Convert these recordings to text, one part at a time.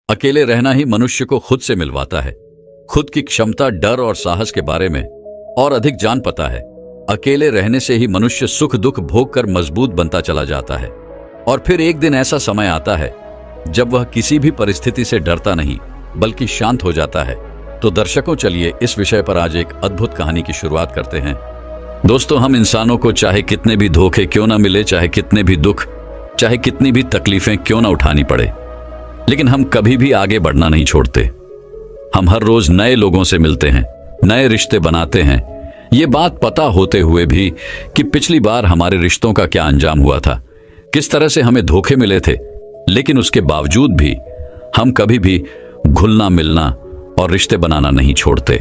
अकेले रहना ही मनुष्य को खुद से मिलवाता है। खुद की क्षमता, डर और साहस के बारे में और अधिक जान पाता है। अकेले रहने से ही मनुष्य सुख दुख भोग कर मजबूत बनता चला जाता है। और फिर एक दिन ऐसा समय आता है जब वह किसी भी परिस्थिति से डरता नहीं बल्कि शांत हो जाता है। तो दर्शकों, चलिए इस विषय पर आज एक अद्भुत कहानी की शुरुआत करते हैं। दोस्तों, हम इंसानों को चाहे कितने भी धोखे क्यों ना मिले, चाहे कितने भी दुख, चाहे कितनी भी तकलीफें क्यों ना उठानी पड़े, लेकिन हम कभी भी आगे बढ़ना नहीं छोड़ते। हम हर रोज नए लोगों से मिलते हैं, नए रिश्ते बनाते हैं, ये बात पता होते हुए भी कि पिछली बार हमारे रिश्तों का क्या अंजाम हुआ था, किस तरह से हमें धोखे मिले थे। लेकिन उसके बावजूद भी हम कभी भी घुलना मिलना और रिश्ते बनाना नहीं छोड़ते।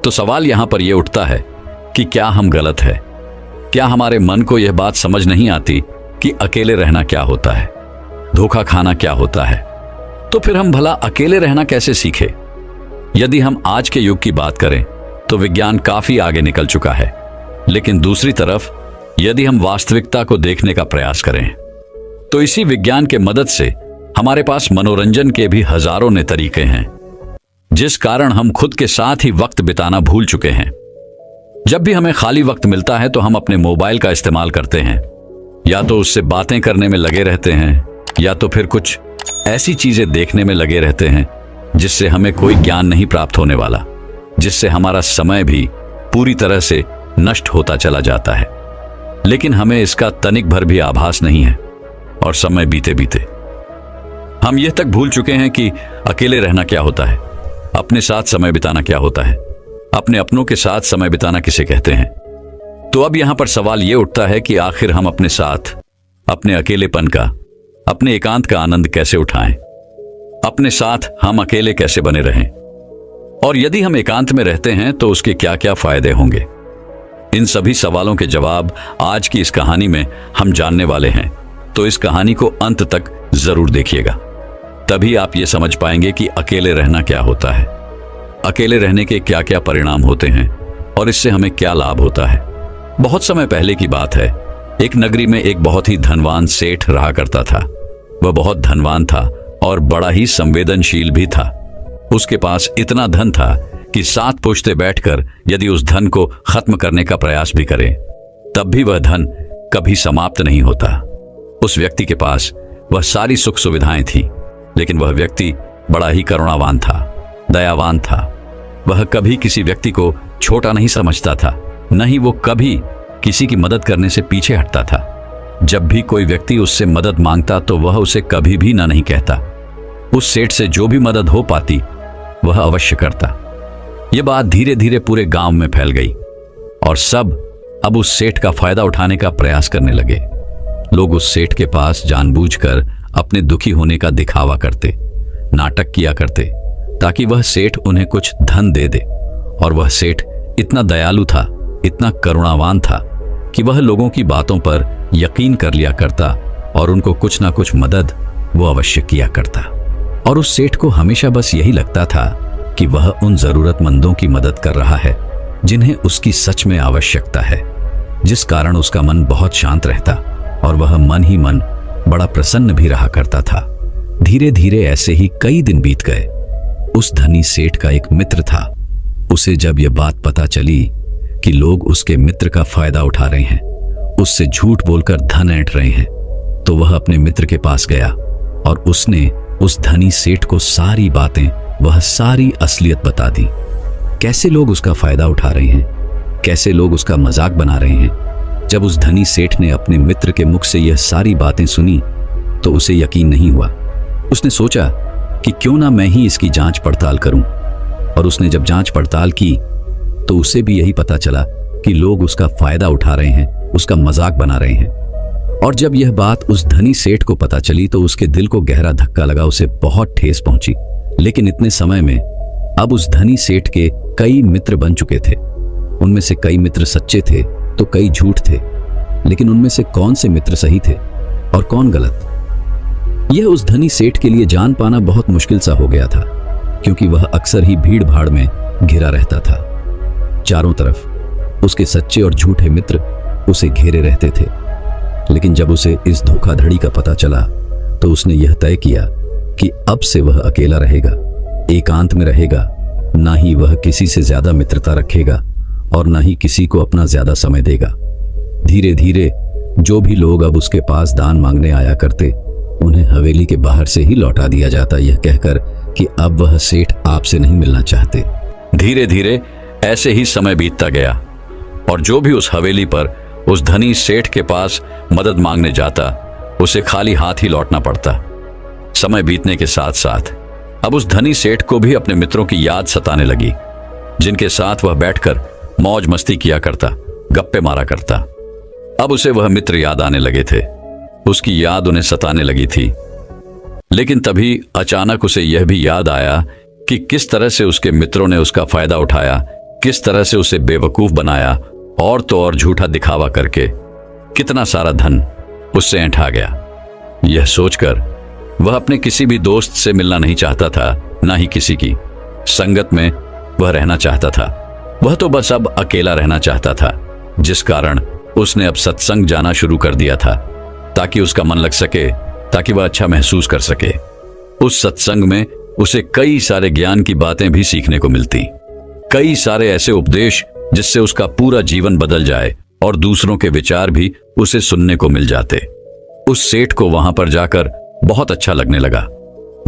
तो सवाल यहां पर यह उठता है कि क्या हम गलत है? क्या हमारे मन को यह बात समझ नहीं आती कि अकेले रहना क्या होता है, धोखा खाना क्या होता है? तो फिर हम भला अकेले रहना कैसे सीखे? यदि हम आज के युग की बात करें तो विज्ञान काफी आगे निकल चुका है, लेकिन दूसरी तरफ यदि हम वास्तविकता को देखने का प्रयास करें तो इसी विज्ञान के मदद से हमारे पास मनोरंजन के भी हजारों ने तरीके हैं, जिस कारण हम खुद के साथ ही वक्त बिताना भूल चुके हैं। जब भी हमें खाली वक्त मिलता है तो हम अपने मोबाइल का इस्तेमाल करते हैं, या तो उससे बातें करने में लगे रहते हैं, या तो फिर कुछ ऐसी चीजें देखने में लगे रहते हैं जिससे हमें कोई ज्ञान नहीं प्राप्त होने वाला, जिससे हमारा समय भी पूरी तरह से नष्ट होता चला जाता है। लेकिन हमें इसका तनिक भर भी आभास नहीं है, और समय बीते बीते हम यह तक भूल चुके हैं कि अकेले रहना क्या होता है, अपने साथ समय बिताना क्या होता है, अपने अपनों के साथ समय बिताना किसे कहते हैं। तो अब यहां पर सवाल यह उठता है कि आखिर हम अपने साथ, अपने अकेलेपन का, अपने एकांत का आनंद कैसे उठाएं? अपने साथ हम अकेले कैसे बने रहें? और यदि हम एकांत में रहते हैं तो उसके क्या क्या फायदे होंगे? इन सभी सवालों के जवाब आज की इस कहानी में हम जानने वाले हैं। तो इस कहानी को अंत तक जरूर देखिएगा, तभी आप ये समझ पाएंगे कि अकेले रहना क्या होता है, अकेले रहने के क्या क्या परिणाम होते हैं और इससे हमें क्या लाभ होता है। बहुत समय पहले की बात है, एक नगरी में एक बहुत ही धनवान सेठ रहा करता था। वह बहुत धनवान था और बड़ा ही संवेदनशील भी था। उसके पास इतना धन था कि 7 पुश्ते बैठकर यदि उस धन को खत्म करने का प्रयास भी करें तब भी वह धन कभी समाप्त नहीं होता। उस व्यक्ति के पास वह सारी सुख सुविधाएं थी, लेकिन वह व्यक्ति बड़ा ही करुणावान था, दयावान था। वह कभी किसी व्यक्ति को छोटा नहीं समझता था, न ही वो कभी किसी की मदद करने से पीछे हटता था। जब भी कोई व्यक्ति उससे मदद मांगता तो वह उसे कभी भी ना नहीं कहता। उस सेठ से जो भी मदद हो पाती वह अवश्य करता। यह बात धीरे धीरे पूरे गांव में फैल गई और सब अब उस सेठ का फायदा उठाने का प्रयास करने लगे। लोग उस सेठ के पास जानबूझकर अपने दुखी होने का दिखावा करते, नाटक किया करते, ताकि वह सेठ उन्हें कुछ धन दे दे। और वह सेठ इतना दयालु था, इतना करुणावान था कि वह लोगों की बातों पर यकीन कर लिया करता और उनको कुछ ना कुछ मदद वो अवश्य किया करता। और उस सेठ को हमेशा बस यही लगता था कि वह उन जरूरतमंदों की मदद कर रहा है जिन्हें उसकी सच में आवश्यकता है, जिस कारण उसका मन बहुत शांत रहता और वह मन ही मन बड़ा प्रसन्न भी रहा करता था। धीरे धीरे ऐसे ही कई दिन बीत गए। उस धनी सेठ का एक मित्र था। उसे जब यह बात पता चली कि लोग उसके मित्र का फायदा उठा रहे हैं, उससे झूठ बोलकर धन ऐंठ रहे हैं, तो वह अपने मित्र के पास गया और उसने उस धनी सेठ को सारी बातें, वह सारी असलियत बता दी। कैसे लोग उसका फायदा उठा रहे हैं, कैसे लोग उसका मजाक बना रहे हैं। जब उस धनी सेठ ने अपने मित्र के मुख से यह सारी बातें सुनी तो उसे यकीन नहीं हुआ। उसने सोचा कि क्यों ना मैं ही इसकी जांच पड़ताल करूं। और उसने जब जांच पड़ताल की तो उसे भी यही पता चला कि लोग उसका फायदा उठा रहे हैं, उसका मजाक बना रहे हैं। और जब यह बात उस धनी सेठ को पता चली तो उसके दिल को गहरा धक्का लगा, उसे बहुत ठेस पहुंची। लेकिन इतने समय में अब उस धनी सेठ के कई मित्र बन चुके थे। उनमें से कई मित्र सच्चे थे तो कई झूठ थे, लेकिन उनमें से कौन से मित्र सही थे और कौन गलत, यह उस धनी सेठ के लिए जान पाना बहुत मुश्किल सा हो गया था, क्योंकि वह अक्सर ही भीड़ भाड़ में घिरा रहता था। चारों तरफ उसके सच्चे और झूठे मित्र उसे घेरे रहते थे। लेकिन जब उसे इस धोखाधड़ी का पता चला तो उसने यह तय किया कि अब से वह अकेला रहेगा, एकांत में रहेगा। ना ही वह किसी से ज्यादा मित्रता रखेगा और ना ही किसी को अपना ज्यादा समय देगा। धीरे धीरे जो भी लोग अब उसके पास दान मांगने आया करते, उन्हें हवेली के बाहर से ही लौटा दिया जाता, यह कहकर कि अब वह सेठ आपसे नहीं मिलना चाहते। धीरे धीरे ऐसे ही समय बीतता गया और जो भी उस हवेली पर उस धनी सेठ के पास मदद मांगने जाता, उसे खाली हाथ ही लौटना पड़ता। समय बीतने के साथ साथ अब उस धनी सेठ को भी अपने मित्रों की याद सताने लगी, जिनके साथ वह बैठकर मौज मस्ती किया करता, गप्पे मारा करता। अब उसे वह मित्र याद आने लगे थे, उसकी याद उन्हें सताने लगी थी। लेकिन तभी अचानक उसे यह भी याद आया कि किस तरह से उसके मित्रों ने उसका फायदा उठाया, किस तरह से उसे बेवकूफ बनाया और तो और झूठा दिखावा करके कितना सारा धन उससे ऐंठा गया। यह सोचकर वह अपने किसी भी दोस्त से मिलना नहीं चाहता था, ना ही किसी की संगत में वह रहना चाहता था। वह तो बस अब अकेला रहना चाहता था, जिस कारण उसने अब सत्संग जाना शुरू कर दिया था, ताकि उसका मन लग सके, ताकि वह अच्छा महसूस कर सके। उस सत्संग में उसे कई सारे ज्ञान की बातें भी सीखने को मिलती, कई सारे ऐसे उपदेश जिससे उसका पूरा जीवन बदल जाए और दूसरों के विचार भी उसे सुनने को मिल जाते। उस सेठ को वहां पर जाकर बहुत अच्छा लगने लगा।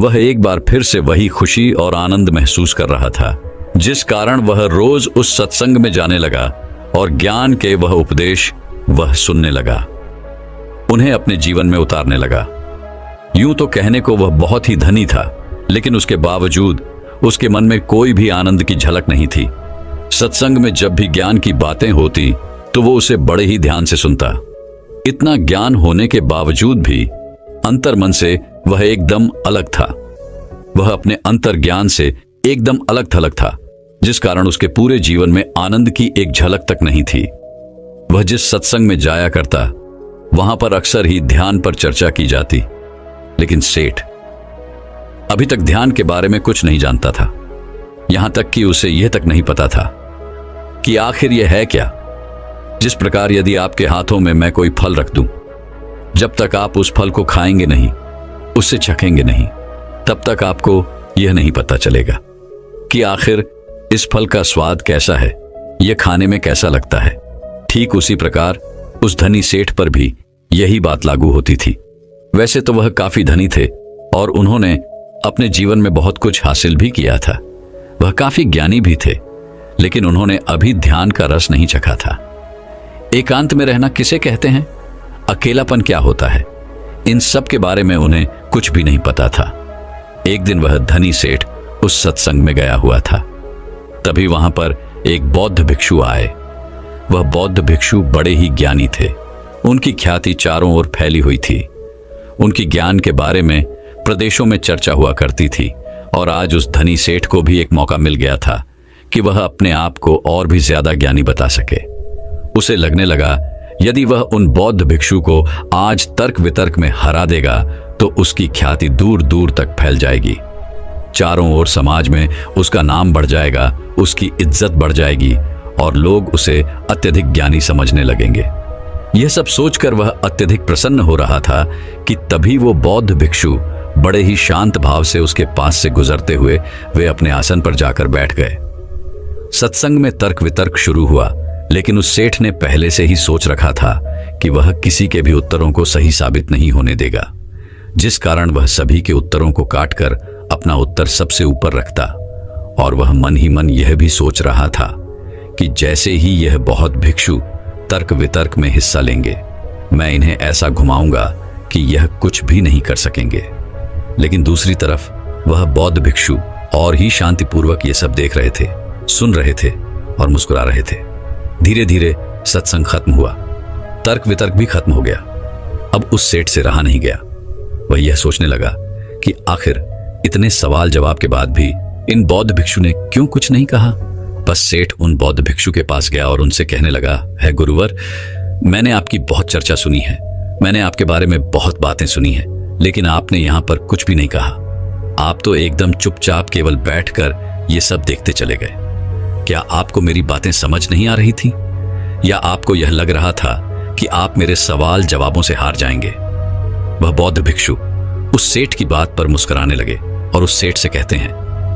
वह एक बार फिर से वही खुशी और आनंद महसूस कर रहा था, जिस कारण वह रोज उस सत्संग में जाने लगा और ज्ञान के वह उपदेश वह सुनने लगा, उन्हें अपने जीवन में उतारने लगा। यूं तो कहने को वह बहुत ही धनी था, लेकिन उसके बावजूद उसके मन में कोई भी आनंद की झलक नहीं थी। सत्संग में जब भी ज्ञान की बातें होती तो वो उसे बड़े ही ध्यान से सुनता। इतना ज्ञान होने के बावजूद भी अंतर मन से वह एकदम अलग था। वह अपने अंतर ज्ञान से एकदम अलग थलग था, जिस कारण उसके पूरे जीवन में आनंद की एक झलक तक नहीं थी। वह जिस सत्संग में जाया करता, वहां पर अक्सर ही ध्यान पर चर्चा की जाती, लेकिन सेठ अभी तक ध्यान के बारे में कुछ नहीं जानता था। यहां तक कि उसे यह तक नहीं पता था कि आखिर यह है क्या। जिस प्रकार यदि आपके हाथों में मैं कोई फल रख दूं, जब तक आप उस फल को खाएंगे नहीं, उससे चखेंगे नहीं, तब तक आपको यह नहीं पता चलेगा कि आखिर इस फल का स्वाद कैसा है, यह खाने में कैसा लगता है। ठीक उसी प्रकार उस धनी सेठ पर भी यही बात लागू होती थी। वैसे तो वह काफी धनी थे और उन्होंने अपने जीवन में बहुत कुछ हासिल भी किया था। वह काफी ज्ञानी भी थे, लेकिन उन्होंने अभी ध्यान का रस नहीं चखा था। एकांत में रहना किसे कहते हैं, अकेलापन क्या होता है, इन सब के बारे में उन्हें कुछ भी नहीं पता था। एक दिन वह धनी सेठ उस सत्संग में गया हुआ था। तभी वहां पर एक बौद्ध भिक्षु आए। वह बौद्ध भिक्षु बड़े ही ज्ञानी थे। उनकी ख्याति चारों ओर फैली हुई थी। उनकी ज्ञान के बारे में प्रदेशों में चर्चा हुआ करती थी और आज उस धनी सेठ को भी एक मौका मिल गया था कि वह अपने आप को और भी ज्यादा ज्ञानी बता सके। उसे लगने लगा यदि वह उन बौद्ध भिक्षु को आज तर्क वितर्क में हरा देगा तो उसकी ख्याति दूर दूर तक फैल जाएगी। चारों ओर समाज में उसका नाम बढ़ जाएगा, उसकी इज्जत बढ़ जाएगी और लोग उसे अत्यधिक ज्ञानी समझने लगेंगे। यह सब सोचकर वह अत्यधिक प्रसन्न हो रहा था कि तभी वो बौद्ध भिक्षु बड़े ही शांत भाव से उसके पास से गुजरते हुए वे अपने आसन पर जाकर बैठ गए। सत्संग में तर्क वितर्क शुरू हुआ, लेकिन उस सेठ ने पहले से ही सोच रखा था कि वह किसी के भी उत्तरों को सही साबित नहीं होने देगा, जिस कारण वह सभी के उत्तरों को काटकर अपना उत्तर सबसे ऊपर रखता। और वह मन ही मन यह भी सोच रहा था कि जैसे ही यह बहुत भिक्षु तर्क वितर्क में हिस्सा लेंगे, मैं इन्हें ऐसा घुमाऊंगा कि यह कुछ भी नहीं कर सकेंगे। लेकिन दूसरी तरफ वह बौद्ध भिक्षु और ही शांतिपूर्वक ये सब देख रहे थे, सुन रहे थे और मुस्कुरा रहे थे। धीरे धीरे सत्संग खत्म हुआ, तर्क वितर्क भी खत्म हो गया। अब उस सेठ से रहा नहीं गया। वह यह सोचने लगा कि आखिर इतने सवाल जवाब के बाद भी इन बौद्ध भिक्षु ने क्यों कुछ नहीं कहा। बस सेठ उन बौद्ध भिक्षु के पास गया और उनसे कहने लगा, है गुरुवर, मैंने आपकी बहुत चर्चा सुनी है, मैंने आपके बारे में बहुत बातें सुनी है, लेकिन आपने यहाँ पर कुछ भी नहीं कहा। आप तो एकदम चुपचाप केवल बैठकर ये सब देखते चले गए। क्या आपको मेरी बातें समझ नहीं आ रही थी, या आपको यह लग रहा था कि आप मेरे सवाल जवाबों से हार जाएंगे? वह बौद्ध भिक्षु उस सेठ की बात पर मुस्कुराने लगे और उस सेठ से कहते हैं,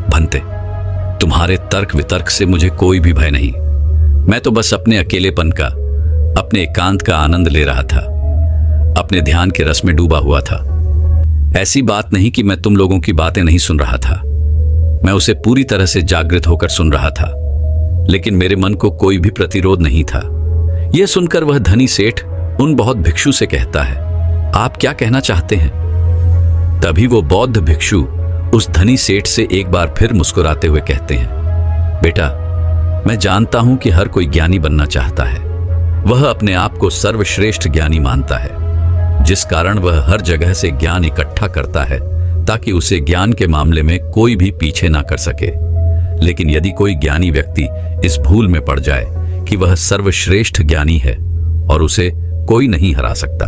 भंते, तुम्हारे तर्क वितर्क से मुझे कोई भी भय नहीं। मैं तो बस अपने अकेलेपन का, अपने एकांत का आनंद ले रहा था, अपने ध्यान के रस में डूबा हुआ था। ऐसी बात नहीं कि मैं तुम लोगों की बातें नहीं सुन रहा था, मैं उसे पूरी तरह से जागृत होकर सुन रहा था, लेकिन मेरे मन को कोई भी प्रतिरोध नहीं था। यह सुनकर वह धनी सेठ उन बौद्ध भिक्षु से कहता है, आप क्या कहना चाहते हैं? तभी वो बौद्ध भिक्षु उस धनी सेठ से एक बार फिर मुस्कुराते हुए कहते हैं, बेटा, मैं जानता हूं कि हर कोई ज्ञानी बनना चाहता है। वह अपने आप को सर्वश्रेष्ठ ज्ञानी मानता है, जिस कारण वह हर जगह से ज्ञान इकट्ठा करता है ताकि उसे ज्ञान के मामले में कोई भी पीछे ना कर सके। लेकिन यदि कोई ज्ञानी व्यक्ति इस भूल में पड़ जाए कि वह सर्वश्रेष्ठ ज्ञानी है और उसे कोई नहीं हरा सकता,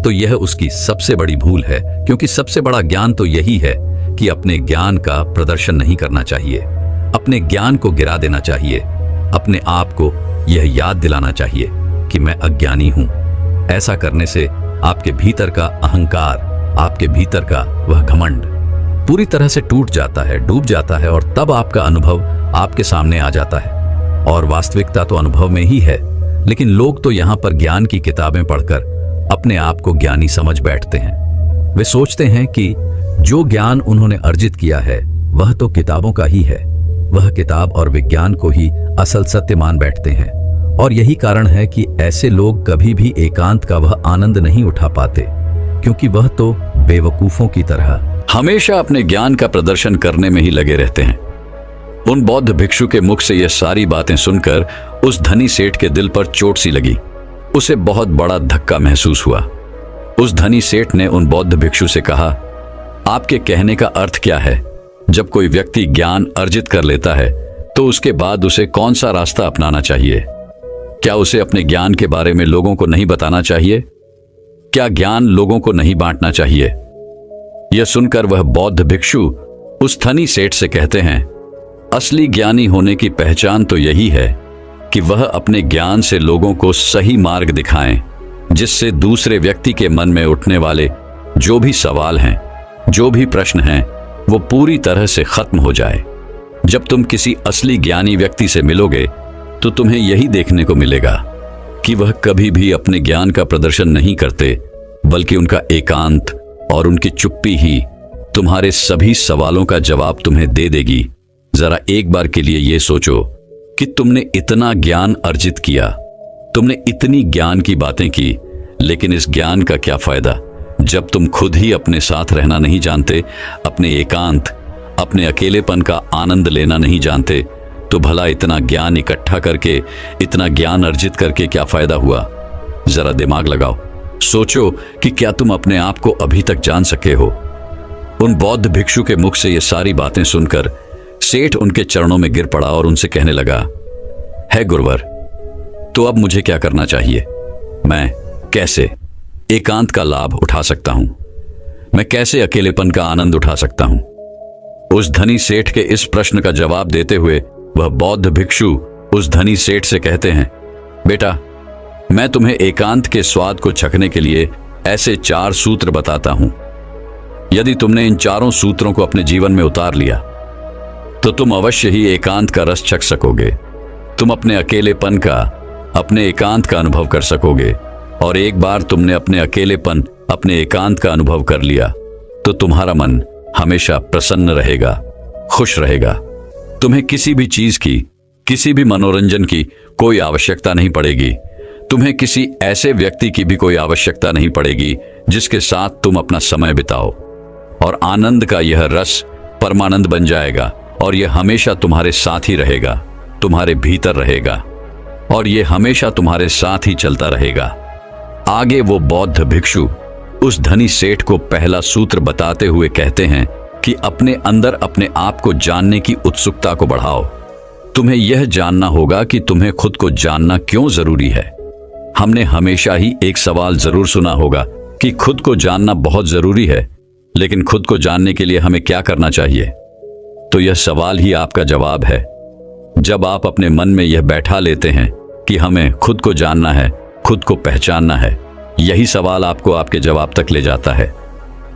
तो यह उसकी सबसे बड़ी भूल है, क्योंकि सबसे बड़ा ज्ञान तो यही है कि अपने ज्ञान का प्रदर्शन नहीं करना चाहिए, अपने ज्ञान को गिरा देना चाहिए, अपने आप को यह याद दिलाना चाहिए कि मैं अज्ञानी हूं। ऐसा करने से आपके भीतर का अहंकार, आपके भीतर का वह घमंड पूरी तरह से टूट जाता है, डूब जाता है, और तब आपका अनुभव आपके सामने आ जाता है। और वास्तविकता तो अनुभव में ही है, लेकिन लोग तो यहाँ पर ज्ञान की किताबें पढ़कर अपने आप को ज्ञानी समझ बैठते हैं। वे सोचते हैं कि जो ज्ञान उन्होंने अर्जित किया है वह तो किताबों का ही है, वह किताब और विज्ञान को ही असल सत्य मान बैठते हैं। और यही कारण है कि ऐसे लोग कभी भी एकांत का वह आनंद नहीं उठा पाते, क्योंकि वह तो बेवकूफों की तरह हमेशा अपने ज्ञान का प्रदर्शन करने में ही लगे रहते हैं। उन बौद्ध भिक्षु के मुख से यह सारी बातें सुनकर उस धनी सेठ के दिल पर चोट सी लगी। उसे बहुत बड़ा धक्का महसूस हुआ। उस धनी सेठ ने उन बौद्ध भिक्षु से कहा, आपके कहने का अर्थ क्या है? जब कोई व्यक्ति ज्ञान अर्जित कर लेता है तो उसके बाद उसे कौन सा रास्ता अपनाना चाहिए? क्या उसे अपने ज्ञान के बारे में लोगों को नहीं बताना चाहिए? क्या ज्ञान लोगों को नहीं बांटना चाहिए? यह सुनकर वह बौद्ध भिक्षु उस धनी सेठ से कहते हैं, असली ज्ञानी होने की पहचान तो यही है कि वह अपने ज्ञान से लोगों को सही मार्ग दिखाएं, जिससे दूसरे व्यक्ति के मन में उठने वाले जो भी सवाल हैं, जो भी प्रश्न हैं, वो पूरी तरह से खत्म हो जाए। जब तुम किसी असली ज्ञानी व्यक्ति से मिलोगे तो तुम्हें यही देखने को मिलेगा कि वह कभी भी अपने ज्ञान का प्रदर्शन नहीं करते, बल्कि उनका एकांत और उनकी चुप्पी ही तुम्हारे सभी सवालों का जवाब तुम्हें दे देगी। जरा एक बार के लिए ये सोचो कि तुमने इतना ज्ञान अर्जित किया, तुमने इतनी ज्ञान की बातें की, लेकिन इस ज्ञान का क्या फायदा जब तुम खुद ही अपने साथ रहना नहीं जानते, अपने एकांत, अपने अकेलेपन का आनंद लेना नहीं जानते? तो भला इतना ज्ञान इकट्ठा करके, इतना ज्ञान अर्जित करके क्या फायदा हुआ? जरा दिमाग लगाओ, सोचो कि क्या तुम अपने आप को अभी तक जान सके हो? उन बौद्ध भिक्षु के मुख से ये सारी बातें सुनकर सेठ उनके चरणों में गिर पड़ा और उनसे कहने लगा, है गुरुवर, तो अब मुझे क्या करना चाहिए? मैं कैसे एकांत का लाभ उठा सकता हूं? मैं कैसे अकेलेपन का आनंद उठा सकता हूं? उस धनी सेठ के इस प्रश्न का जवाब देते हुए वह बौद्ध भिक्षु उस धनी सेठ से कहते हैं, बेटा, मैं तुम्हें एकांत के स्वाद को चखने के लिए ऐसे 4 सूत्र बताता हूं। यदि तुमने इन 4 सूत्रों को अपने जीवन में उतार लिया तो तुम अवश्य ही एकांत का रस चख सकोगे। तुम अपने अकेलेपन का, अपने एकांत का अनुभव कर सकोगे। और एक बार तुमने अपने अकेलेपन, अपने एकांत का अनुभव कर लिया तो तुम्हारा मन हमेशा प्रसन्न रहेगा, खुश रहेगा। तुम्हें किसी भी चीज की, किसी भी मनोरंजन की कोई आवश्यकता नहीं पड़ेगी। तुम्हें किसी ऐसे व्यक्ति की भी कोई आवश्यकता नहीं पड़ेगी जिसके साथ तुम अपना समय बिताओ। और आनंद का यह रस परमानंद बन जाएगा और यह हमेशा तुम्हारे साथ ही रहेगा, तुम्हारे भीतर रहेगा, और यह हमेशा तुम्हारे साथ ही चलता रहेगा। आगे वो बौद्ध भिक्षु उस धनी सेठ को पहला सूत्र बताते हुए कहते हैं कि अपने अंदर अपने आप को जानने की उत्सुकता को बढ़ाओ। तुम्हें यह जानना होगा कि तुम्हें खुद को जानना क्यों जरूरी है। हमने हमेशा ही एक सवाल जरूर सुना होगा कि खुद को जानना बहुत जरूरी है, लेकिन खुद को जानने के लिए हमें क्या करना चाहिए? तो यह सवाल ही आपका जवाब है। जब आप अपने मन में यह बैठा लेते हैं कि हमें खुद को जानना है, खुद को पहचानना है, यही सवाल आपको आपके जवाब तक ले जाता है।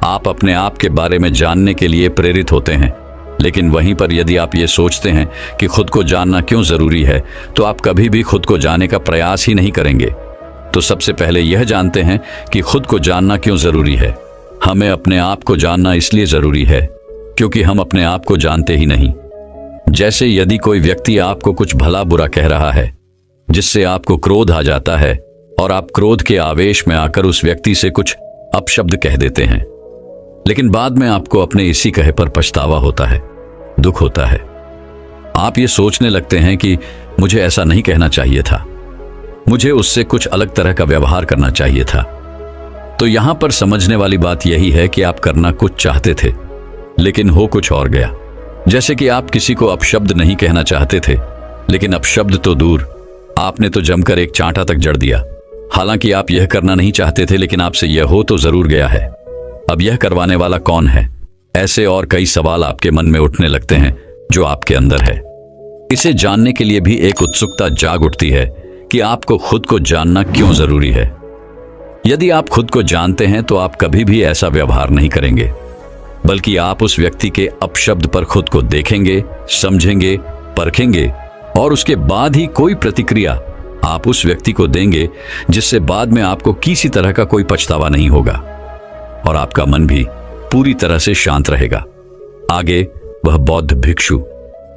आप अपने आप के बारे में जानने के लिए प्रेरित होते हैं। लेकिन वहीं पर यदि आप ये सोचते हैं कि खुद को जानना क्यों जरूरी है, तो आप कभी भी खुद को जानने का प्रयास ही नहीं करेंगे। तो सबसे पहले यह जानते हैं कि खुद को जानना क्यों जरूरी है। हमें अपने आप को जानना इसलिए जरूरी है क्योंकि हम अपने आप को जानते ही नहीं। जैसे यदि कोई व्यक्ति आपको कुछ भला बुरा कह रहा है जिससे आपको क्रोध आ जाता है और आप क्रोध के आवेश में आकर उस व्यक्ति से कुछ अपशब्द कह देते हैं, लेकिन बाद में आपको अपने इसी कहे पर पछतावा होता है, दुख होता है। आप ये सोचने लगते हैं कि मुझे ऐसा नहीं कहना चाहिए था, मुझे उससे कुछ अलग तरह का व्यवहार करना चाहिए था। तो यहां पर समझने वाली बात यही है कि आप करना कुछ चाहते थे लेकिन हो कुछ और गया। जैसे कि आप किसी को अपशब्द नहीं कहना चाहते थे, लेकिन अपशब्द तो दूर, आपने तो जमकर एक चांटा तक जड़ दिया। हालांकि आप यह करना नहीं चाहते थे, लेकिन आपसे यह हो तो जरूर गया है। अब यह करवाने वाला कौन है? ऐसे और कई सवाल आपके मन में उठने लगते हैं जो आपके अंदर है। इसे जानने के लिए भी एक उत्सुकता जाग उठती है कि आपको खुद को जानना क्यों जरूरी है। यदि आप खुद को जानते हैं तो आप कभी भी ऐसा व्यवहार नहीं करेंगे, बल्कि आप उस व्यक्ति के अपशब्द पर खुद को देखेंगे, समझेंगे, परखेंगे और उसके बाद ही कोई प्रतिक्रिया आप उस व्यक्ति को देंगे जिससे बाद में आपको किसी तरह का कोई पछतावा नहीं होगा और आपका मन भी पूरी तरह से शांत रहेगा। आगे वह बौद्ध भिक्षु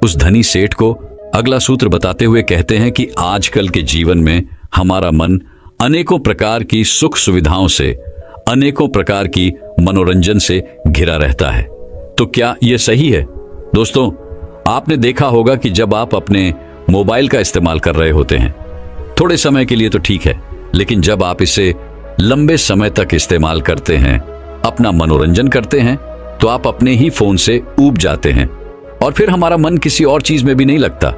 उस धनी सेठ को अगला सूत्र बताते हुए कहते हैं कि आजकल के जीवन में हमारा मन अनेकों प्रकार की सुख सुविधाओं से, अनेकों प्रकार की मनोरंजन से घिरा रहता है। तो क्या यह सही है? दोस्तों, आपने देखा होगा कि जब आप अपने मोबाइल का इस्तेमाल कर रहे होते हैं, थोड़े समय के लिए तो ठीक है, लेकिन जब आप इसे लंबे समय तक इस्तेमाल करते हैं, अपना मनोरंजन करते हैं, तो आप अपने ही फोन से ऊब जाते हैं और फिर हमारा मन किसी और चीज में भी नहीं लगता।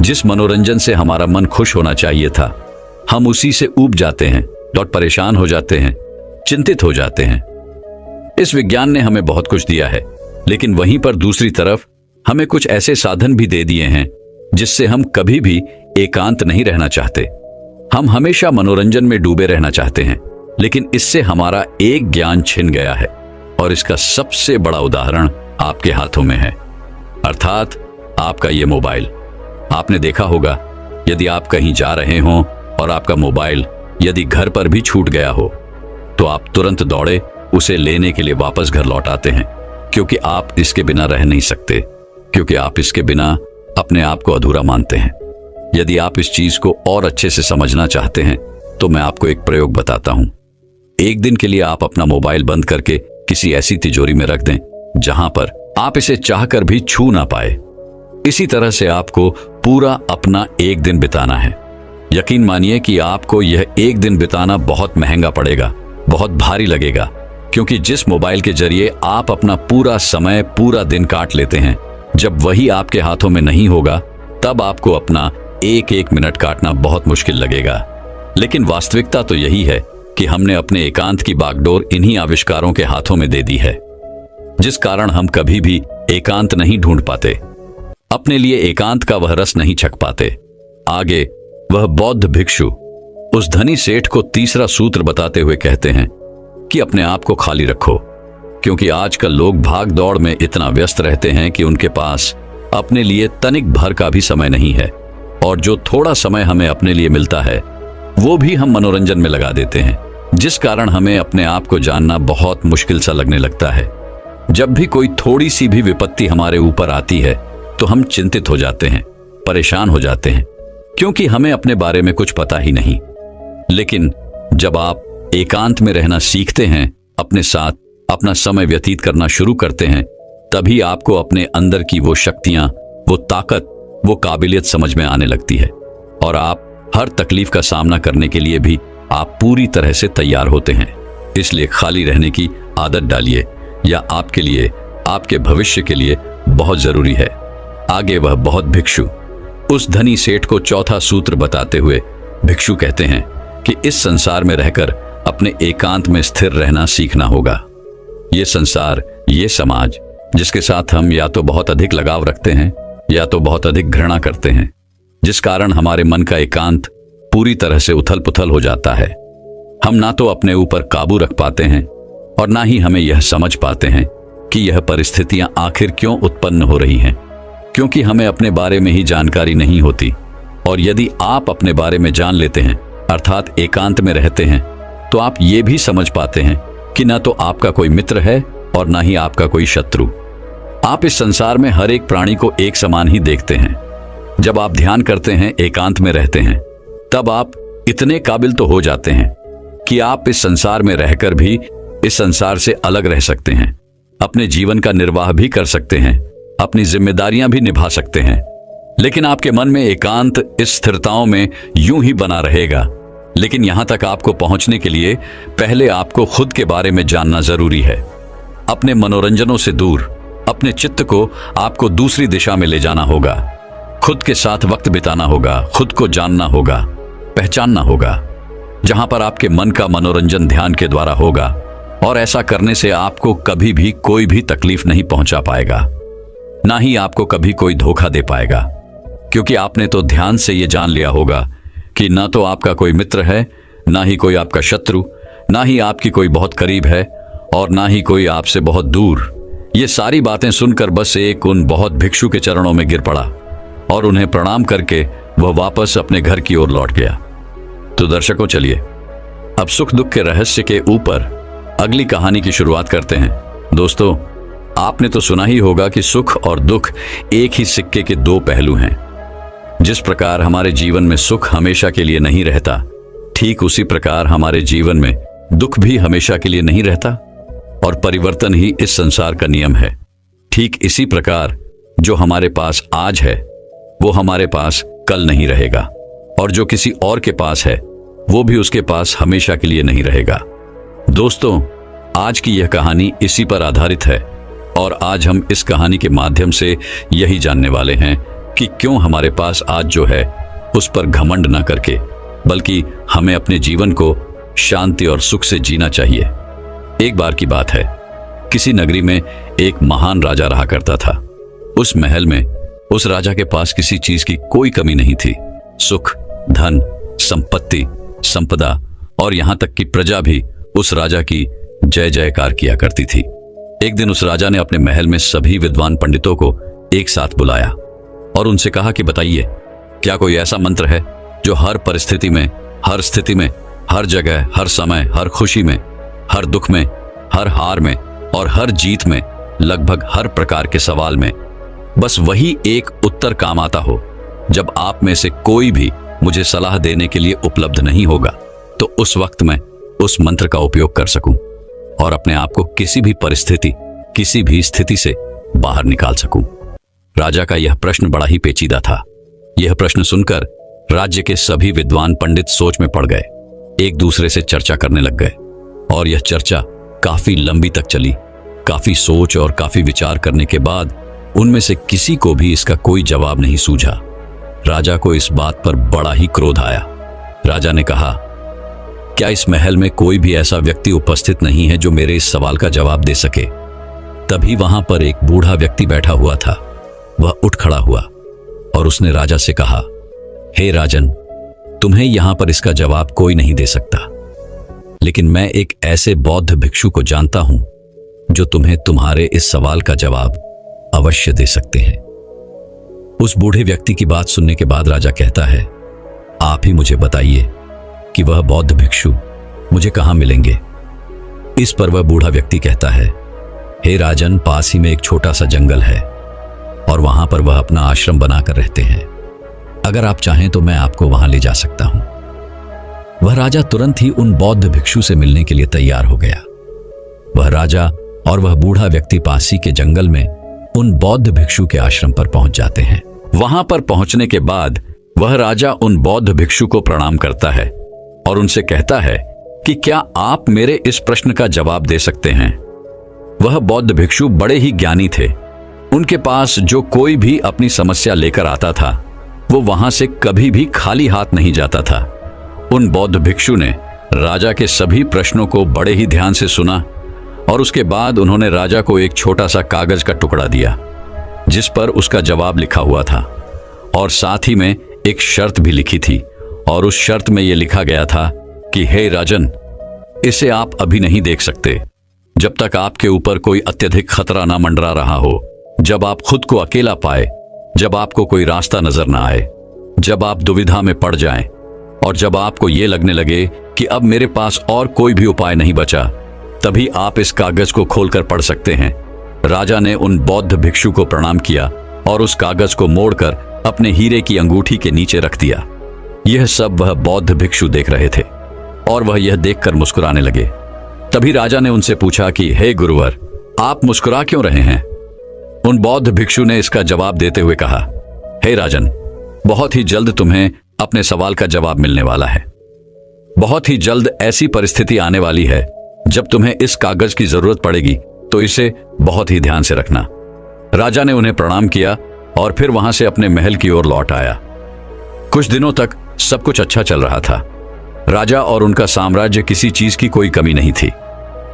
जिस मनोरंजन से हमारा मन खुश होना चाहिए था, हम उसी से ऊब जाते हैं और परेशान हो जाते हैं, चिंतित हो जाते हैं। इस विज्ञान ने हमें बहुत कुछ दिया है, लेकिन वहीं पर दूसरी तरफ हमें कुछ ऐसे साधन भी दे दिए हैं जिससे हम कभी भी एकांत नहीं रहना चाहते। हम हमेशा मनोरंजन में डूबे रहना चाहते हैं, लेकिन इससे हमारा एक ज्ञान छिन गया है और इसका सबसे बड़ा उदाहरण आपके हाथों में है, अर्थात आपका ये मोबाइल। आपने देखा होगा, यदि आप कहीं जा रहे हों और आपका मोबाइल यदि घर पर भी छूट गया हो, तो आप तुरंत दौड़े उसे लेने के लिए वापस घर लौट आते हैं, क्योंकि आप इसके बिना रह नहीं सकते, क्योंकि आप इसके बिना अपने आप को अधूरा मानते हैं। यदि आप इस चीज को और अच्छे से समझना चाहते हैं तो मैं आपको एक प्रयोग बताता हूं। एक दिन के लिए आप अपना मोबाइल बंद करके किसी ऐसी तिजोरी में रख दें जहां पर आप इसे चाहकर भी छू ना पाए। इसी तरह से आपको पूरा अपना एक दिन बिताना है। यकीन मानिए कि आपको यह एक दिन बिताना बहुत महंगा पड़ेगा, बहुत भारी लगेगा, क्योंकि जिस मोबाइल के जरिए आप अपना पूरा समय, पूरा दिन काट लेते हैं, जब वही आपके हाथों में नहीं होगा, तब आपको अपना एक एक मिनट काटना बहुत मुश्किल लगेगा। लेकिन वास्तविकता तो यही है कि हमने अपने एकांत की बागडोर इन्हीं आविष्कारों के हाथों में दे दी है, जिस कारण हम कभी भी एकांत नहीं ढूंढ पाते, अपने लिए एकांत का वह रस नहीं छक पाते। आगे वह बौद्ध भिक्षु उस धनी सेठ को तीसरा सूत्र बताते हुए कहते हैं कि अपने आप को खाली रखो, क्योंकि आजकल लोग भाग दौड़ में इतना व्यस्त रहते हैं कि उनके पास अपने लिए तनिक भर का भी समय नहीं है, और जो थोड़ा समय हमें अपने लिए मिलता है वो भी हम मनोरंजन में लगा देते हैं, जिस कारण हमें अपने आप को जानना बहुत मुश्किल सा लगने लगता है। जब भी कोई थोड़ी सी भी विपत्ति हमारे ऊपर आती है तो हम चिंतित हो जाते हैं, परेशान हो जाते हैं, क्योंकि हमें अपने बारे में कुछ पता ही नहीं। लेकिन जब आप एकांत में रहना सीखते हैं, अपने साथ अपना समय व्यतीत करना शुरू करते हैं, तभी आपको अपने अंदर की वो शक्तियां, वो ताकत, वो काबिलियत समझ में आने लगती है और आप हर तकलीफ का सामना करने के लिए भी आप पूरी तरह से तैयार होते हैं। इसलिए खाली रहने की आदत डालिए, या आपके लिए, आपके भविष्य के लिए बहुत जरूरी है। आगे वह बहुत भिक्षु उस धनी सेठ को चौथा सूत्र बताते हुए भिक्षु कहते हैं कि इस संसार में रहकर अपने एकांत में स्थिर रहना सीखना होगा। ये संसार, ये समाज, जिसके साथ हम या तो बहुत अधिक लगाव रखते हैं या तो बहुत अधिक घृणा करते हैं, जिस कारण हमारे मन का एकांत पूरी तरह से उथल पुथल हो जाता है। हम ना तो अपने ऊपर काबू रख पाते हैं और ना ही हमें यह समझ पाते हैं कि यह परिस्थितियां आखिर क्यों उत्पन्न हो रही हैं, क्योंकि हमें अपने बारे में ही जानकारी नहीं होती। और यदि आप अपने बारे में जान लेते हैं, अर्थात एकांत में रहते हैं, तो आप ये भी समझ पाते हैं कि ना तो आपका कोई मित्र है और ना ही आपका कोई शत्रु। आप इस संसार में हर एक प्राणी को एक समान ही देखते हैं। जब आप ध्यान करते हैं, एकांत में रहते हैं, तब आप इतने काबिल तो हो जाते हैं कि आप इस संसार में रहकर भी इस संसार से अलग रह सकते हैं, अपने जीवन का निर्वाह भी कर सकते हैं, अपनी जिम्मेदारियां भी निभा सकते हैं। लेकिन आपके मन में एकांत इस स्थिरताओं में यूं ही बना रहेगा। लेकिन यहां तक आपको पहुंचने के लिए पहले आपको खुद के बारे में जानना जरूरी है। अपने मनोरंजनों से दूर अपने चित्त को आपको दूसरी दिशा में ले जाना होगा। खुद के साथ वक्त बिताना होगा, खुद को जानना होगा, पहचानना होगा, जहां पर आपके मन का मनोरंजन ध्यान के द्वारा होगा। और ऐसा करने से आपको कभी भी कोई भी तकलीफ नहीं पहुंचा पाएगा, ना ही आपको कभी कोई धोखा दे पाएगा, क्योंकि आपने तो ध्यान से ये जान लिया होगा कि ना तो आपका कोई मित्र है, ना ही कोई आपका शत्रु, ना ही आपकी कोई बहुत करीब है और ना ही कोई आपसे बहुत दूर। ये सारी बातें सुनकर बस एक उन बहुत भिक्षु के चरणों में गिर पड़ा और उन्हें प्रणाम करके वह वापस अपने घर की ओर लौट गया। तो दर्शकों, चलिए अब सुख दुख के रहस्य के ऊपर अगली कहानी की शुरुआत करते हैं। दोस्तों, आपने तो सुना ही होगा कि सुख और दुख एक ही सिक्के के दो पहलू हैं। जिस प्रकार हमारे जीवन में सुख हमेशा के लिए नहीं रहता, ठीक उसी प्रकार हमारे जीवन में दुख भी हमेशा के लिए नहीं रहता, और परिवर्तन ही इस संसार का नियम है। ठीक इसी प्रकार जो हमारे पास आज है वो हमारे पास कल नहीं रहेगा, और जो किसी और के पास है वो भी उसके पास हमेशा के लिए नहीं रहेगा। दोस्तों, आज की यह कहानी इसी पर आधारित है, और आज हम इस कहानी के माध्यम से यही जानने वाले हैं कि क्यों हमारे पास आज जो है उस पर घमंड न करके, बल्कि हमें अपने जीवन को शांति और सुख से जीना चाहिए। एक बार की बात है, किसी नगरी में एक महान राजा रहा करता था। उस महल में उस राजा के पास किसी चीज की कोई कमी नहीं थी। सुख, धन, संपत्ति, संपदा और यहां तक कि प्रजा भी उस राजा की जय जयकार किया करती थी। एक दिन उस राजा ने अपने महल में सभी विद्वान पंडितों को एक साथ बुलाया और उनसे कहा कि बताइए, क्या कोई ऐसा मंत्र है जो हर परिस्थिति में, हर स्थिति में, हर जगह, हर समय, हर खुशी में, हर दुख में, हर हार में और हर जीत में, लगभग हर प्रकार के सवाल में बस वही एक उत्तर काम आता हो। जब आप में से कोई भी मुझे सलाह देने के लिए उपलब्ध नहीं होगा, तो उस वक्त मैं उस मंत्र का उपयोग कर सकूं और अपने आप को किसी भी परिस्थिति, किसी भी स्थिति से बाहर निकाल सकूं। राजा का यह प्रश्न बड़ा ही पेचीदा था। यह प्रश्न सुनकर राज्य के सभी विद्वान पंडित सोच में पड़ गए, एक दूसरे से चर्चा करने लग गए, और यह चर्चा काफी लंबी तक चली। काफी सोच और काफी विचार करने के बाद उनमें से किसी को भी इसका कोई जवाब नहीं सूझा। राजा को इस बात पर बड़ा ही क्रोध आया। राजा ने कहा, क्या इस महल में कोई भी ऐसा व्यक्ति उपस्थित नहीं है जो मेरे इस सवाल का जवाब दे सके? तभी वहां पर एक बूढ़ा व्यक्ति बैठा हुआ था। वह उठ खड़ा हुआ और उसने राजा से कहा, हे राजन, तुम्हें यहां पर इसका जवाब कोई नहीं दे सकता, लेकिन मैं एक ऐसे बौद्ध भिक्षु को जानता हूं जो तुम्हें तुम्हारे इस सवाल का जवाब अवश्य दे सकते हैं। उस बूढ़े व्यक्ति की बात सुनने के बाद राजा कहता है, आप ही मुझे बताइए कि वह बौद्ध भिक्षु मुझे कहां मिलेंगे। इस पर वह बूढ़ा व्यक्ति कहता है, हे राजन, पास ही में एक छोटा सा जंगल है और वहां पर वह अपना आश्रम बनाकर रहते हैं। अगर आप चाहें तो मैं आपको वहां ले जा सकता हूं। वह राजा तुरंत ही उन बौद्ध भिक्षु से मिलने के लिए तैयार हो गया। वह राजा और वह बूढ़ा व्यक्ति पास ही के जंगल में उन बौद्ध भिक्षु के आश्रम पर पहुंच जाते हैं। वहां पर पहुंचने के बाद वह राजा उन बौद्ध भिक्षु को प्रणाम करता है और उनसे कहता है कि क्या आप मेरे इस प्रश्न का जवाब दे सकते हैं। वह बौद्ध भिक्षु बड़े ही ज्ञानी थे। उनके पास जो कोई भी अपनी समस्या लेकर आता था वो वहां से कभी भी खाली हाथ नहीं जाता था। उन बौद्ध भिक्षु ने राजा के सभी प्रश्नों को बड़े ही ध्यान से सुना और उसके बाद उन्होंने राजा को एक छोटा सा कागज का टुकड़ा दिया जिस पर उसका जवाब लिखा हुआ था, और साथ ही में एक शर्त भी लिखी थी, और उस शर्त में यह लिखा गया था कि हे राजन, इसे आप अभी नहीं देख सकते। जब तक आपके ऊपर कोई अत्यधिक खतरा ना मंडरा रहा हो, जब आप खुद को अकेला पाए, जब आपको कोई रास्ता नजर ना आए, जब आप दुविधा में पड़ जाएं और जब आपको यह लगने लगे कि अब मेरे पास और कोई भी उपाय नहीं बचा, तभी आप इस कागज को खोलकर पढ़ सकते हैं। राजा ने उन बौद्ध भिक्षु को प्रणाम किया और उस कागज को मोड़कर अपने हीरे की अंगूठी के नीचे रख दिया। यह सब वह बौद्ध भिक्षु देख रहे थे और वह यह देखकर मुस्कुराने लगे। तभी राजा ने उनसे पूछा कि हे गुरुवर, आप मुस्कुरा क्यों रहे हैं? उन बौद्ध भिक्षु ने इसका जवाब देते हुए कहा, हे राजन, बहुत ही जल्द तुम्हें अपने सवाल का जवाब मिलने वाला है। बहुत ही जल्द ऐसी परिस्थिति आने वाली है जब तुम्हें इस कागज की जरूरत पड़ेगी, तो इसे बहुत ही ध्यान से रखना। राजा ने उन्हें प्रणाम किया और फिर वहां से अपने महल की ओर लौट आया। कुछ दिनों तक सब कुछ अच्छा चल रहा था। राजा और उनका साम्राज्य किसी चीज की कोई कमी नहीं थी।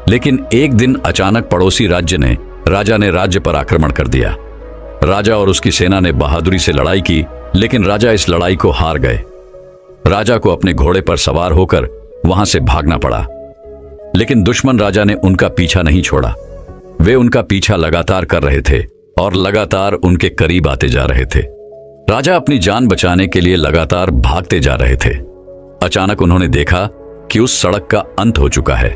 लेकिन एक दिन अचानक पड़ोसी राज्य ने राजा ने राज्य पर आक्रमण कर दिया। राजा और उसकी सेना ने बहादुरी से लड़ाई की, लेकिन राजा इस लड़ाई को हार गए। राजा को अपने घोड़े पर सवार होकर वहां से भागना पड़ा। लेकिन दुश्मन राजा ने उनका पीछा नहीं छोड़ा। वे उनका पीछा लगातार कर रहे थे और लगातार उनके करीब आते जा रहे थे। राजा अपनी जान बचाने के लिए लगातार भागते जा रहे थे। अचानक उन्होंने देखा कि उस सड़क का अंत हो चुका है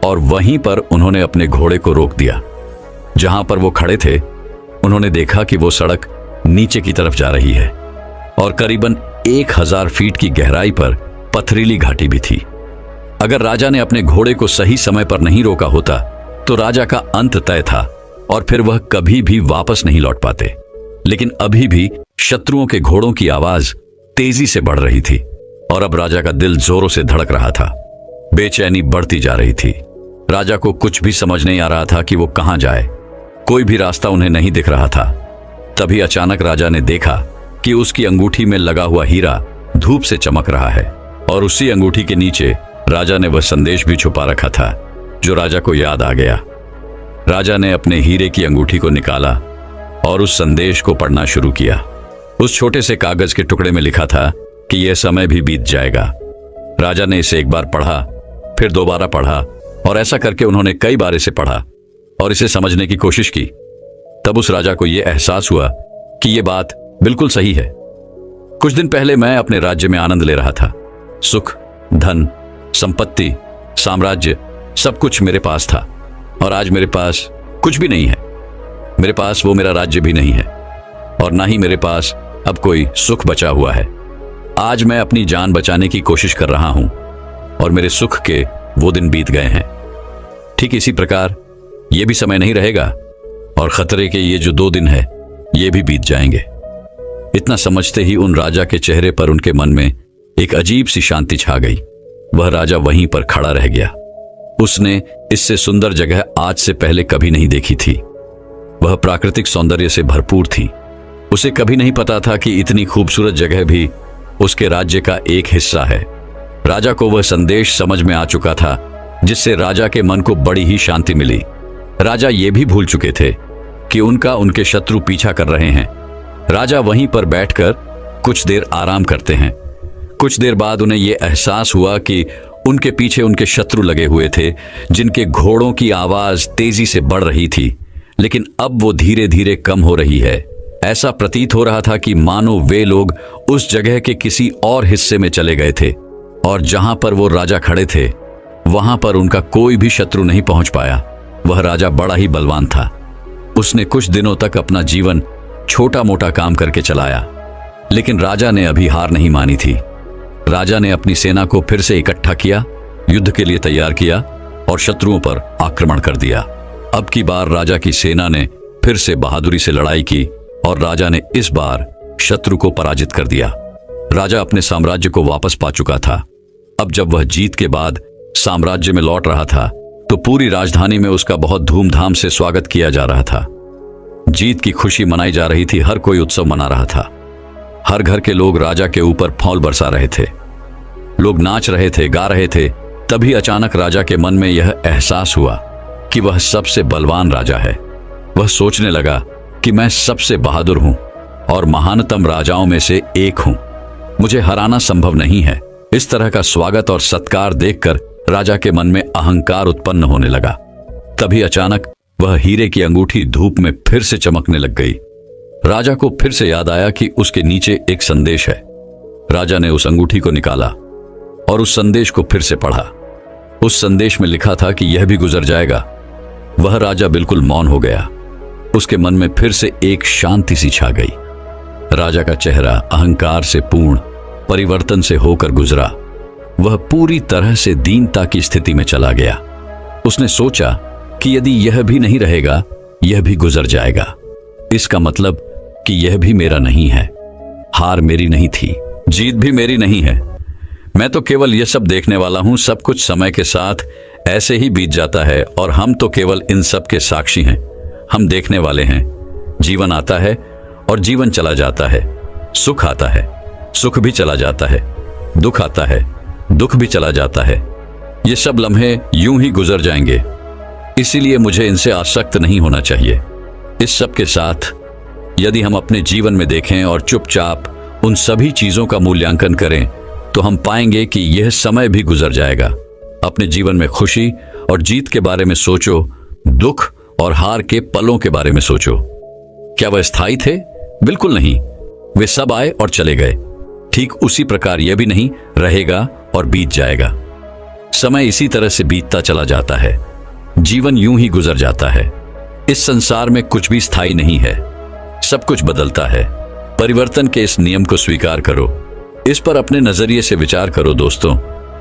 और वहीं पर उन्होंने अपने घोड़े को रोक दिया। जहां पर वो खड़े थे, उन्होंने देखा कि वो सड़क नीचे की तरफ जा रही है और करीबन 1000 फीट की गहराई पर पथरीली घाटी भी थी। अगर राजा ने अपने घोड़े को सही समय पर नहीं रोका होता तो राजा का अंत तय था और फिर वह कभी भी वापस नहीं लौट पाते। लेकिन अभी भी शत्रुओं के घोड़ों की आवाज तेजी से बढ़ रही थी और अब राजा का दिल जोरों से धड़क रहा था। बेचैनी बढ़ती जा रही थी। राजा को कुछ भी समझ नहीं आ रहा था कि वो कहां जाए। कोई भी रास्ता उन्हें नहीं दिख रहा था। तभी अचानक राजा ने देखा कि उसकी अंगूठी में लगा हुआ हीरा धूप से चमक रहा है और उसी अंगूठी के नीचे राजा ने वह संदेश भी छुपा रखा था जो राजा को याद आ गया। राजा ने अपने हीरे की अंगूठी को निकाला और उस संदेश को पढ़ना शुरू किया। उस छोटे से कागज के टुकड़े में लिखा था कि यह समय भी बीत जाएगा। राजा ने इसे एक बार पढ़ा, फिर दोबारा पढ़ा और ऐसा करके उन्होंने कई बार इसे पढ़ा और इसे समझने की कोशिश की। तब उस राजा को यह एहसास हुआ कि यह बात बिल्कुल सही है। कुछ दिन पहले मैं अपने राज्य में आनंद ले रहा था। सुख, धन, संपत्ति, साम्राज्य, सब कुछ मेरे पास था और आज मेरे पास कुछ भी नहीं है। मेरे पास वो मेरा राज्य भी नहीं है और ना ही मेरे पास अब कोई सुख बचा हुआ है। आज मैं अपनी जान बचाने की कोशिश कर रहा हूं और मेरे सुख के वो दिन बीत गए हैं। ठीक इसी प्रकार ये भी समय नहीं रहेगा और खतरे के ये जो 2 दिन है ये भी बीत जाएंगे। इतना समझते ही उन राजा के चेहरे पर, उनके मन में एक अजीब सी शांति छा गई। वह राजा वहीं पर खड़ा रह गया। उसने इससे सुंदर जगह आज से पहले कभी नहीं देखी थी। वह प्राकृतिक सौंदर्य से भरपूर थी। उसे कभी नहीं पता था कि इतनी खूबसूरत जगह भी उसके राज्य का एक हिस्सा है। राजा को वह संदेश समझ में आ चुका था जिससे राजा के मन को बड़ी ही शांति मिली। राजा ये भी भूल चुके थे कि उनके शत्रु पीछा कर रहे हैं। राजा वहीं पर बैठकर कुछ देर आराम करते हैं। कुछ देर बाद उन्हें यह एहसास हुआ कि उनके पीछे उनके शत्रु लगे हुए थे, जिनके घोड़ों की आवाज तेजी से बढ़ रही थी, लेकिन अब वो धीरे धीरे कम हो रही है। ऐसा प्रतीत हो रहा था कि मानो वे लोग उस जगह के किसी और हिस्से में चले गए थे और जहां पर वो राजा खड़े थे वहां पर उनका कोई भी शत्रु नहीं पहुंच पाया। वह राजा बड़ा ही बलवान था। उसने कुछ दिनों तक अपना जीवन छोटा मोटा काम करके चलाया, लेकिन राजा ने अभी हार नहीं मानी थी। राजा ने अपनी सेना को फिर से इकट्ठा किया, युद्ध के लिए तैयार किया और शत्रुओं पर आक्रमण कर दिया। अब की बार राजा की सेना ने फिर से बहादुरी से लड़ाई की और राजा ने इस बार शत्रु को पराजित कर दिया। राजा अपने साम्राज्य को वापस पा चुका था। अब जब वह जीत के बाद साम्राज्य में लौट रहा था तो पूरी राजधानी में उसका बहुत धूमधाम से स्वागत किया जा रहा था। जीत की खुशी मनाई जा रही थी। हर कोई उत्सव मना रहा था। हर घर के लोग राजा के ऊपर फौल बरसा रहे थे। लोग नाच रहे थे, गा रहे थे। तभी अचानक राजा के मन में यह एहसास हुआ कि वह सबसे बलवान राजा है। वह सोचने लगा कि मैं सबसे बहादुर हूं और महानतम राजाओं में से एक हूं। मुझे हराना संभव नहीं है। इस तरह का स्वागत और सत्कार देखकर राजा के मन में अहंकार उत्पन्न होने लगा। तभी अचानक वह हीरे की अंगूठी धूप में फिर से चमकने लग गई। राजा को फिर से याद आया कि उसके नीचे एक संदेश है। राजा ने उस अंगूठी को निकाला और उस संदेश को फिर से पढ़ा। उस संदेश में लिखा था कि यह भी गुजर जाएगा। वह राजा बिल्कुल मौन हो गया। उसके मन में फिर से एक शांति सी छा गई। राजा का चेहरा अहंकार से पूर्ण परिवर्तन से होकर गुजरा। वह पूरी तरह से दीनता की स्थिति में चला गया। उसने सोचा कि यदि यह भी नहीं रहेगा, यह भी गुजर जाएगा। इसका मतलब कि यह भी मेरा नहीं है। हार मेरी नहीं थी, जीत भी मेरी नहीं है। मैं तो केवल यह सब देखने वाला हूं। सब कुछ समय के साथ ऐसे ही बीत जाता है और हम तो केवल इन सब के साक्षी हैं। हम देखने वाले हैं। जीवन आता है और जीवन चला जाता है। सुख आता है, सुख भी चला जाता है। दुख आता है, दुख भी चला जाता है। ये सब लम्हे यूं ही गुजर जाएंगे। इसीलिए मुझे इनसे आसक्त नहीं होना चाहिए। इस सब के साथ यदि हम अपने जीवन में देखें और चुपचाप उन सभी चीजों का मूल्यांकन करें तो हम पाएंगे कि यह समय भी गुजर जाएगा। अपने जीवन में खुशी और जीत के बारे में सोचो, दुख और हार के पलों के बारे में सोचो। क्या वह स्थायी थे? बिल्कुल नहीं। वे सब आए और चले गए। ठीक उसी प्रकार यह भी नहीं रहेगा और बीत जाएगा। समय इसी तरह से बीतता चला जाता है। जीवन यूं ही गुजर जाता है। इस संसार में कुछ भी स्थायी नहीं है। सब कुछ बदलता है। परिवर्तन के इस नियम को स्वीकार करो। इस पर अपने नजरिए से विचार करो दोस्तों।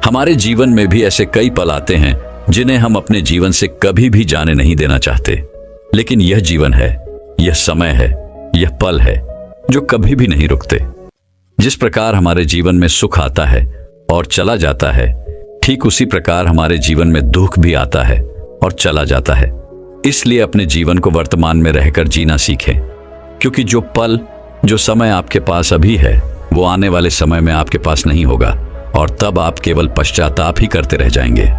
हमारे जीवन में भी ऐसे कई पल आते हैं जिन्हें हम अपने जीवन से कभी भी जाने नहीं देना चाहते, लेकिन यह जीवन है, यह समय है, यह पल है जो कभी भी नहीं रुकते। जिस प्रकार हमारे जीवन में सुख आता है और चला जाता है, ठीक उसी प्रकार हमारे जीवन में दुख भी आता है और चला जाता है। इसलिए अपने जीवन को वर्तमान में रहकर जीना सीखें, क्योंकि जो पल, जो समय आपके पास अभी है, वो आने वाले समय में आपके पास नहीं होगा और तब आप केवल पश्चाताप ही करते रह जाएंगे।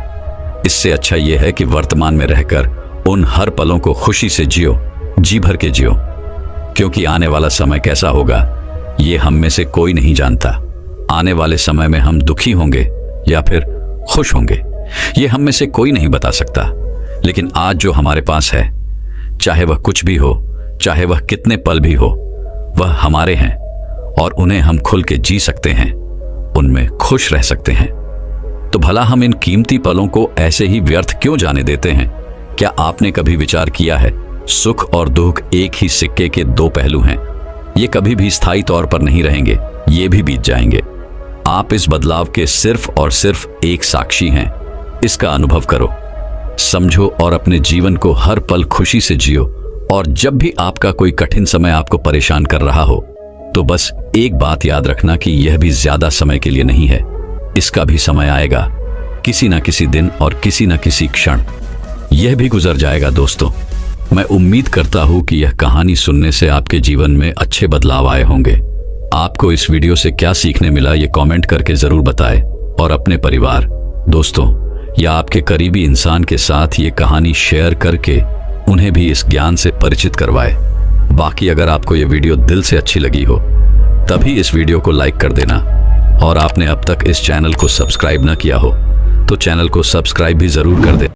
इससे अच्छा यह है कि वर्तमान में रहकर उन हर पलों को खुशी से जियो, जी भर के जियो, क्योंकि आने वाला समय कैसा होगा ये हम में से कोई नहीं जानता। आने वाले समय में हम दुखी होंगे या फिर खुश होंगे, ये हम में से कोई नहीं बता सकता। लेकिन आज जो हमारे पास है, चाहे वह कुछ भी हो, चाहे वह कितने पल भी हो, वह हमारे हैं और उन्हें हम खुल के जी सकते हैं, उनमें खुश रह सकते हैं। तो भला हम इन कीमती पलों को ऐसे ही व्यर्थ क्यों जाने देते हैं? क्या आपने कभी विचार किया है, सुख और दुख एक ही सिक्के के दो पहलू हैं। ये कभी भी स्थायी तौर पर नहीं रहेंगे, ये भी बीत जाएंगे। आप इस बदलाव के सिर्फ और सिर्फ एक साक्षी हैं। इसका अनुभव करो, समझो और अपने जीवन को हर पल खुशी से जियो। और जब भी आपका कोई कठिन समय आपको परेशान कर रहा हो, तो बस एक बात याद रखना कि यह भी ज्यादा समय के लिए नहीं है। इसका भी समय आएगा, किसी न किसी दिन और किसी न किसी क्षण यह भी गुजर जाएगा। दोस्तों, मैं उम्मीद करता हूं कि यह कहानी सुनने से आपके जीवन में अच्छे बदलाव आए होंगे। आपको इस वीडियो से क्या सीखने मिला ये कमेंट करके जरूर बताएं और अपने परिवार, दोस्तों या आपके करीबी इंसान के साथ ये कहानी शेयर करके उन्हें भी इस ज्ञान से परिचित करवाएं। बाकी अगर आपको ये वीडियो दिल से अच्छी लगी हो तभी इस वीडियो को लाइक कर देना, और आपने अब तक इस चैनल को सब्सक्राइब ना किया हो तो चैनल को सब्सक्राइब भी जरूर कर दें।